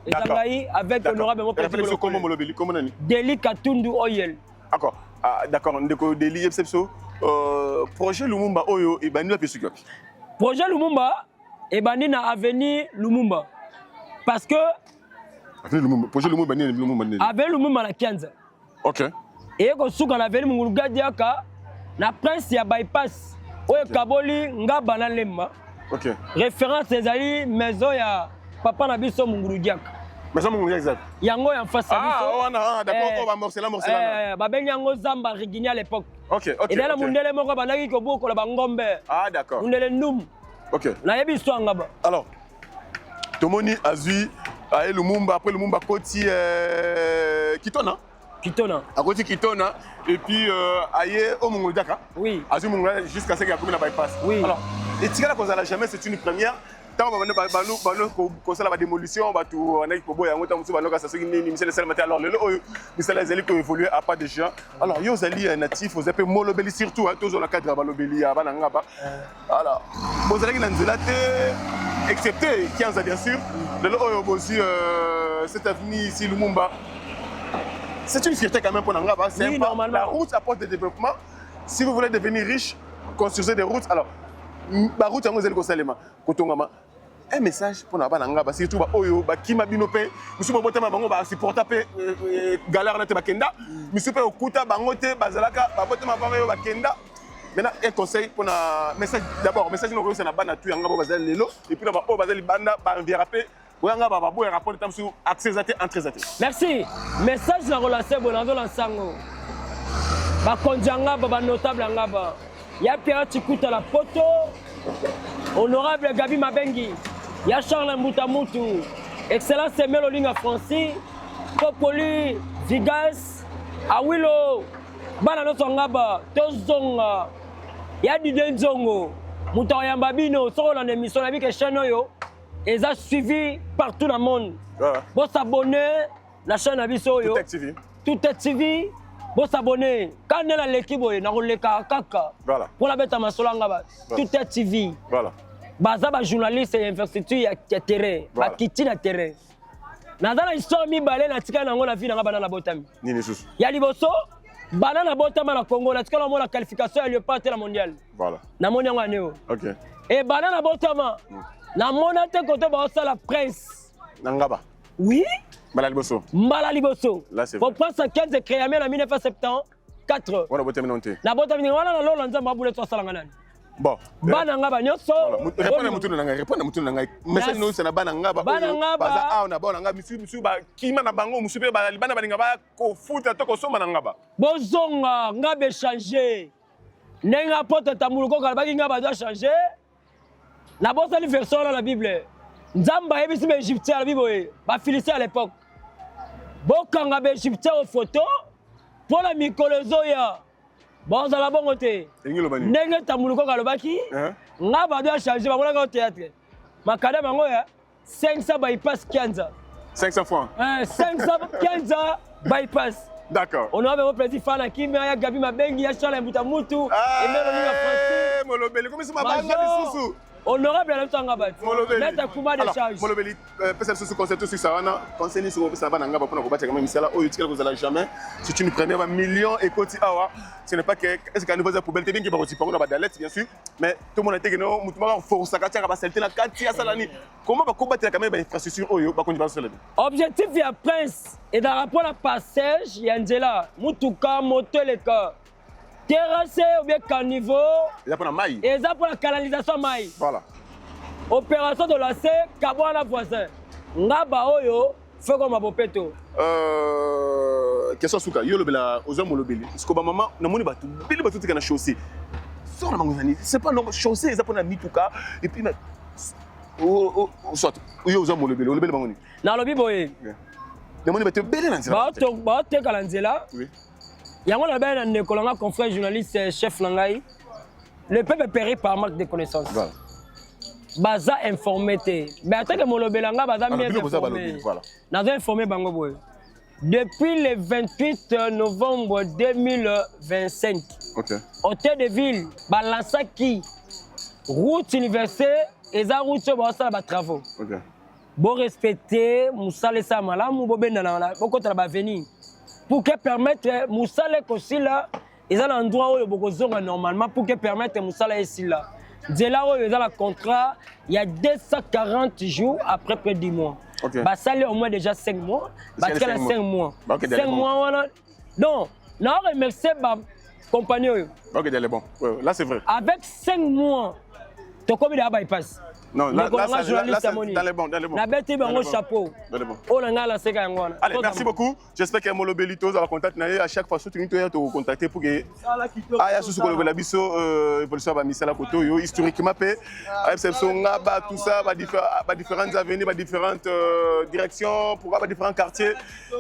Speaker 2: Avec honorable mon
Speaker 3: petit comment molobeli comment nani?
Speaker 2: Deli Katundu Oyel.
Speaker 3: D'accord. D'accord, ndeko Deli Epsepso projet Lumumba Oyo et bani la pesuka.
Speaker 2: Projet Lumumba et bani na avenue Lumumba. Parce que
Speaker 3: projet Lumumba ni Lumumba ni.
Speaker 2: Avenue Lumumba la 15.
Speaker 3: OK.
Speaker 2: Et ko suka na avenue Mungurugadiaka na prince ya bypass. Oyo Kaboli Ngaba na lemba.
Speaker 3: OK.
Speaker 2: Référence ezali maison ya papa na biso Mungurugadiaka.
Speaker 3: Maison Mungurugadiaka exact.
Speaker 2: Yango ya face à biso.
Speaker 3: D'accord, on va morceler.
Speaker 2: Ba bengi yango Zamba Rigini à l'époque.
Speaker 3: OK.
Speaker 2: Et dans la mundele moko banaki ko boko la bangombe.
Speaker 3: Ah d'accord.
Speaker 2: Mundele ndum.
Speaker 3: OK.
Speaker 2: Na yebi so ngaba.
Speaker 3: Alors Tomoni Azui a Lumumba après Lumumba Koti Kitona.
Speaker 2: Kitona.
Speaker 3: À côté Kitona et puis aye au Mungurugadiaka.
Speaker 2: Oui.
Speaker 3: Azui Mungurugadiaka jusqu'à ce qu'il y a combien de bypass.
Speaker 2: Oui.
Speaker 3: Alors et tigala qu'on a jamais c'est une première. Tant qu'on a la démolition, on a eu Kobo et on a eu alors le Zali qui évolue à pas de gens. Alors yo Zali natif, vous avez Molobeli surtout, tous dans le cadre de Molobeli à Banangaba. Alors, vous allez excepté qui en a bien sûr, le aussi cette avenue ici Lumumba. C'est une fierté quand même pour Nangaba. C'est normalement la route apporte des développements. Si vous voulez devenir riche, construisez des routes. Alors, la route est un Salema. Un message pour Nangaba, surtout Oyo, Kima Binope, monsieur Botama Bango, supporter galère na te bakenda, monsieur pe okuta bangote bazalaka, Botama Bango bakenda. Maintenant un conseil pour na message d'abord, message nous c'est na bana tu yanga bazal lelo et puis na ba bazali banda ba envierape. Oyanga ba bo rapport tam sur accès zaté entrée zaté.
Speaker 2: Merci. Message na relation bonanzo lansango. Ba konjanga ba notable ngaba. Ya Pierre Tikuta la poto. Honorable Gabi Mabengi. Ya Charles Mbutamutu, excellence Samuel Olinga Francis, Popoli, Vigas, Awilo, Banano Songaba, Tozonga, ya Didier Nzongo, Moutayamba Bino, sur l'émission la vie que Chanoyo, et ça suivi partout dans le monde. Bon s'abonner à la chaîne Abisoyo. Tout est TV. Bon s'abonner. Quand on est dans l'équipe, on a le kaka. Pour la bête à Masolanga, tout est TV. Voilà. Baza ba journaliste et infrastructure ya terrain, ba kiti na terrain. Na dans l'histoire mi balé na tika na ngona vie na bana na botami. Nini susu. Ya liboso bana na botama na Congo na tika na la qualification ya Léopard la mondiale. Voilà. Na moni ngwa neo. OK. Et bana na botama na mona te côté ba la prince. Nangaba. Oui. Mbala liboso. Mbala liboso. Pour prendre 15 de créé en 1974. Wana botami nonté. Na botami ngwana na lolo nzamba bule to sala ngana.
Speaker 3: Bon.
Speaker 2: Bana ngaba nyonso.
Speaker 3: Répondez à Moutouna Nanga. Répondez à Moutouna Nanga. Mais c'est nous, c'est na bana ngaba.
Speaker 2: Bana ngaba.
Speaker 3: Baza a on a bon ngaba. Monsieur ba kima na bango. Monsieur ba bana bana ngaba ko foot to ko soma ngaba.
Speaker 2: Bozonga ngabe changer. Nenga poto tamuluko kala baki ngaba doit changer. La bonne version dans la Bible. Nzamba ebisi ba Égyptien la Bible. Ba Philistin à l'époque. Bokanga ba Égyptien aux photos. Pour la mikolozo ya. Bon, ça va bon côté. N'est-ce pas mouluko kalobaki? Nga ba doit changer ba moulaka au théâtre. Makada bango ya 500 bypass 15.
Speaker 3: 500 francs.
Speaker 2: 515 bypass.
Speaker 3: D'accord.
Speaker 2: On a un petit fan à qui mais ya Gabi Mabengi ya Charles Mbutamutu et même la France.
Speaker 3: Molobeli comme ça ma banga bisusu.
Speaker 2: Honorable à l'entendre Ngabat. Mettre Kuma de charge.
Speaker 3: Molobeli peut-être ce concept sur ça na conseiller sur ça va ngaba pour combattre quand même ça là au utile vous allez jamais. C'est une première million et côté awa. Ce n'est pas que est-ce qu'à niveau de poubelle t'es bien qui va aussi prendre dans la bien sûr mais tout le monde était que non mutumaka force à katia ba selter la katia salani. Comment va combattre quand même infrastructure oyo ba continuer sur le
Speaker 2: objectif ya prince et dans rapport à passage yanzela mutuka moto le cas terrassé ou bien caniveau
Speaker 3: et pour la maille
Speaker 2: et ça pour la canalisation maille
Speaker 3: voilà
Speaker 2: opération de la C kabwana voisin ngaba oyo fait comme abopeto
Speaker 3: question suka yo lobela aux hommes lobeli parce que ba maman na moni ba tout beli ba tout kana chaussée sort na mangozani c'est pas non chaussée ça pour na mituka et puis soit yo aux hommes lobeli bangoni
Speaker 2: na lobi boye
Speaker 3: na moni ba te beli na nzela
Speaker 2: ba te kala nzela oui yango na ben na kolanga confrère journaliste chef nangai le peuple périt par manque de connaissances voilà. Baza informé mais attends que molobelanga baza bien informé voilà nazo informé bango boy depuis le 28 novembre 2025 OK hôtel de ville balansaki route université et za route ba sala ba travaux OK bon respecter musale sa malamu bo benda na bokota ba venir pour que permettre musale aussi là ils ont un endroit où le bokozonga normalement pour que permettre musala ici là Dès où ils ont le contrat, il y a 240 jours après près de 10 mois. Okay. Bah, ça, au moins déjà 5 mois. Parce qu'il y a 5 mois. 5 mois, voilà. Donc, on remercie ma compagnie.
Speaker 3: Ok, c'est bon. Là, c'est vrai.
Speaker 2: Avec 5 mois, tu as combien de bypass?
Speaker 3: Non, là, c'est dans les bons.
Speaker 2: La bête est dans le chapeau.
Speaker 3: Allez, merci beaucoup. J'espère que Molobelito va contacter à chaque fois que tu as contacté pour que aya susu ko la biso évolution ba misala koto yo historiquement pe exception ba tout ça ba différentes avenues ba différentes directions pour ba différents quartiers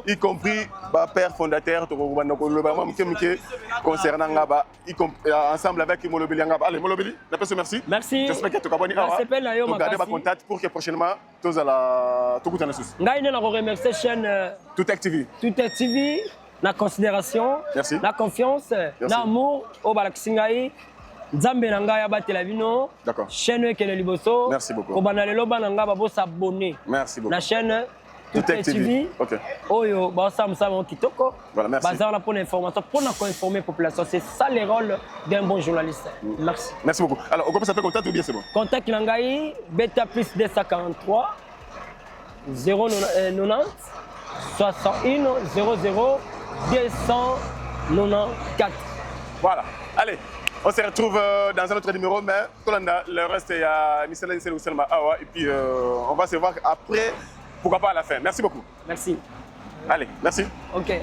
Speaker 3: y compris ba père fondateur to ko ba le ba mke concernant ngaba ensemble avec Molobeli ngaba. Allez Molobeli, la personne merci.
Speaker 2: Merci.
Speaker 3: J'espère que tu vas garder ma contact pour que prochainement tous à la tout na sus.
Speaker 2: Ngai ne la remercier chaîne
Speaker 3: Tout TV.
Speaker 2: Tout TV na considération,
Speaker 3: merci.
Speaker 2: Na confiance, na amour au balakisingai. Nzambe na ngai abatela bino.
Speaker 3: D'accord.
Speaker 2: Chaîne ke le liboso.
Speaker 3: Merci beaucoup.
Speaker 2: Ko bana lelo bana nga babo s'abonner.
Speaker 3: Merci beaucoup.
Speaker 2: Na chaîne Tout TV.
Speaker 3: OK.
Speaker 2: Oyo ba sam kitoko.
Speaker 3: Voilà, merci.
Speaker 2: Bazar la pour l'information pour informer la population, c'est ça le rôle d'un bon journaliste. Merci.
Speaker 3: Merci beaucoup. Alors, on peut s'appeler contact ou bien c'est bon? Contact
Speaker 2: Nangai beta plus 243 090 61 00 294.
Speaker 3: Voilà. Allez, on se retrouve dans un autre numéro, mais le reste, il y a Michel Selma Awa. Et puis, on va se voir après, pourquoi pas à la fin. Merci beaucoup.
Speaker 2: Merci.
Speaker 3: Allez, merci.
Speaker 2: OK.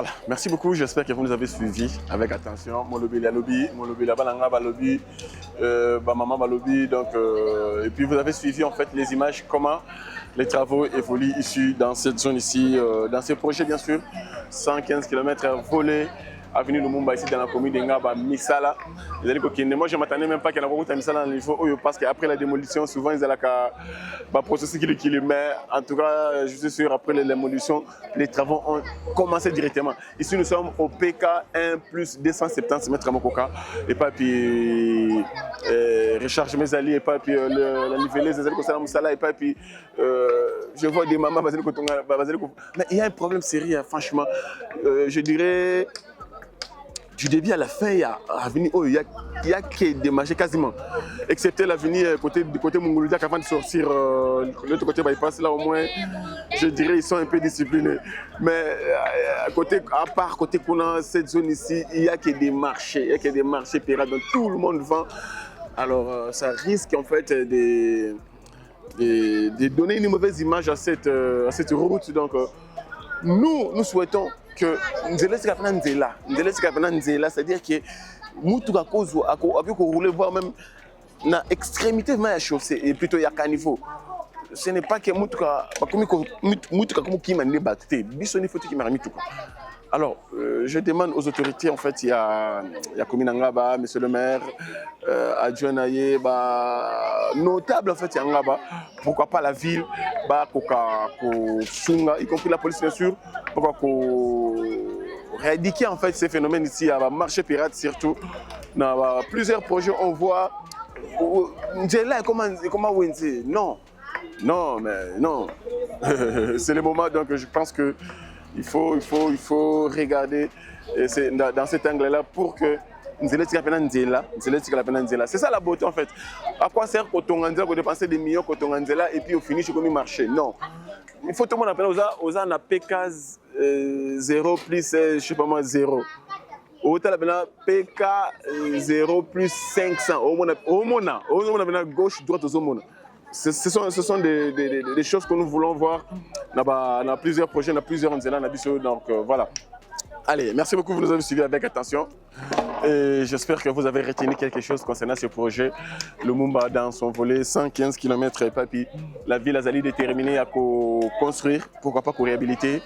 Speaker 3: Voilà, merci beaucoup. J'espère que vous nous avez suivis avec attention. Mon lobby, la lobby, maman, ma lobby. Donc, et puis vous avez suivi en fait les images, comment les travaux évoluent ici, dans cette zone ici, dans ces projets bien sûr. 115 km volés. Avenue Lumumba ici dans la commune de Ngaba, Misala. Moi je ne m'attendais même pas qu'il y ait une route à Misala dans le niveau parce qu'après la démolition, souvent ils ont un processus qui le met. En tout cas, je suis sûr, après la démolition, les travaux ont commencé directement. Ici nous sommes au PK 1 plus 270 mètres à Mokoka. Et pas puis recharge mes alliés, et pas puis la niveleuse des alliés Misala, et pas puis je vois des mamans basées mais il y a un problème sérieux, franchement. Je dirais. Du début à la fin, il y a que des marchés quasiment. Excepté l'avenue du côté Mongoliac avant de sortir l'autre côté bypass, là au moins, je dirais ils sont un peu disciplinés. Mais à part côté Kona, cette zone ici, il n'y a que des marchés. Il y a que des marchés pirates, donc tout le monde vend. Alors ça risque en fait de donner une mauvaise image à cette route. Donc nous souhaitons que Nzela Nzela, c'est-à-dire que Moutouka Kozo a pu rouler voir même na extrémité de la chaussée et plutôt il y a caniveau. Ce n'est pas que Moutouka comme qui m'a débattu, bisoni faut qui m'a mis tout. Alors, je demande aux autorités, en fait, il y a Kominangaba, monsieur le maire, adjoint Naye, notable en fait, il y a Ngaba, pourquoi pas la ville, Sunga, y compris la police bien sûr, pourquoi éradiquer en fait ces phénomènes ici, à marché pirate surtout. Dans plusieurs projets, on voit, comment Wendy, non, mais non, c'est le moment, donc je pense que il faut regarder dans cet angle-là pour que c'est ça la beauté en fait. À quoi sert Kotonganzela de dépenser des millions Kotonganzela et puis au finish comme marché? Non. Il faut tout le monde appeler aux gens à PK 0 plus je sais pas moi 0. Au total PK 0 plus 500. Au mona gauche droite aux mona. Ce sont des choses que nous voulons voir dans plusieurs projets, dans plusieurs Nzela, donc voilà. Allez, merci beaucoup, vous nous avez suivis avec attention. Et j'espère que vous avez retenu quelque chose concernant ce projet. Lumumba dans son volet 115 km et papi. La ville a déterminée à construire, pourquoi pas réhabiliter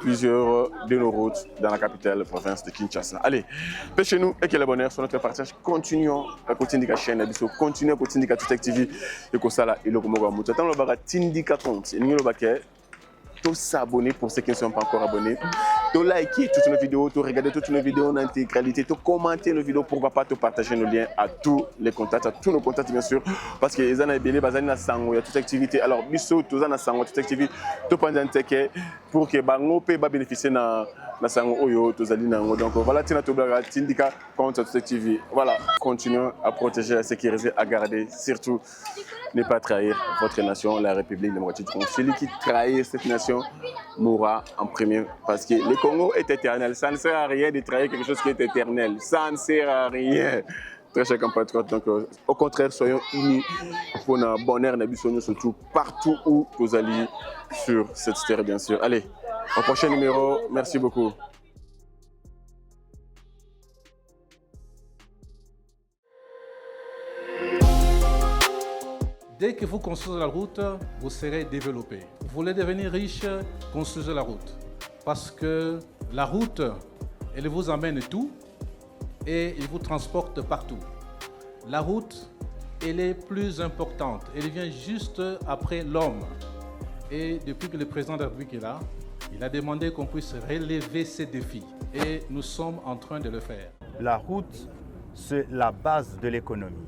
Speaker 3: plusieurs de nos routes dans la capitale province de Kinshasa. Allez, pêchez-nous et que le bonheur sur notre partage. Continuons à continuer la chaîne, continuons à continuer toute activité. Et comme ça, il y a le Tindika compte. De s'abonner pour ceux qui ne sont pas encore abonnés, de liker toutes nos vidéos, de regarder toutes nos vidéos en intégralité, de commenter nos vidéos, pourquoi pas de partager nos liens à tous les contacts, à tous nos contacts bien sûr, parce que les gens ont belé, bazani na sango, il y a toute activité. Alors biso tous na sango, toute activité, to pendant teke pour que bango pe ba bénéficier na sango oyo tous ali nango. Donc voilà, tina to blaga tindika contre toute activité. Voilà, continuons à protéger, à sécuriser, à garder, surtout ne pas trahir votre nation, la République démocratique du Congo. Celui qui trahit cette nation mourra en premier parce que le Congo est éternel. Ça ne sert à rien de trahir quelque chose qui est éternel. Ça ne sert à rien. Très chers compatriotes, donc au contraire, soyons unis pour le bonheur de surtout partout où vous allez sur cette terre, bien sûr. Allez, au prochain numéro. Merci beaucoup.
Speaker 4: Dès que vous construisez la route, vous serez développé. Vous voulez devenir riche, construisez la route. Parce que la route, elle vous amène tout et elle vous transporte partout. La route, elle est plus importante. Elle vient juste après l'homme. Et depuis que le président de la République est là, il a demandé qu'on puisse relever ces défis. Et nous sommes en train de le faire.
Speaker 5: La route, c'est la base de l'économie.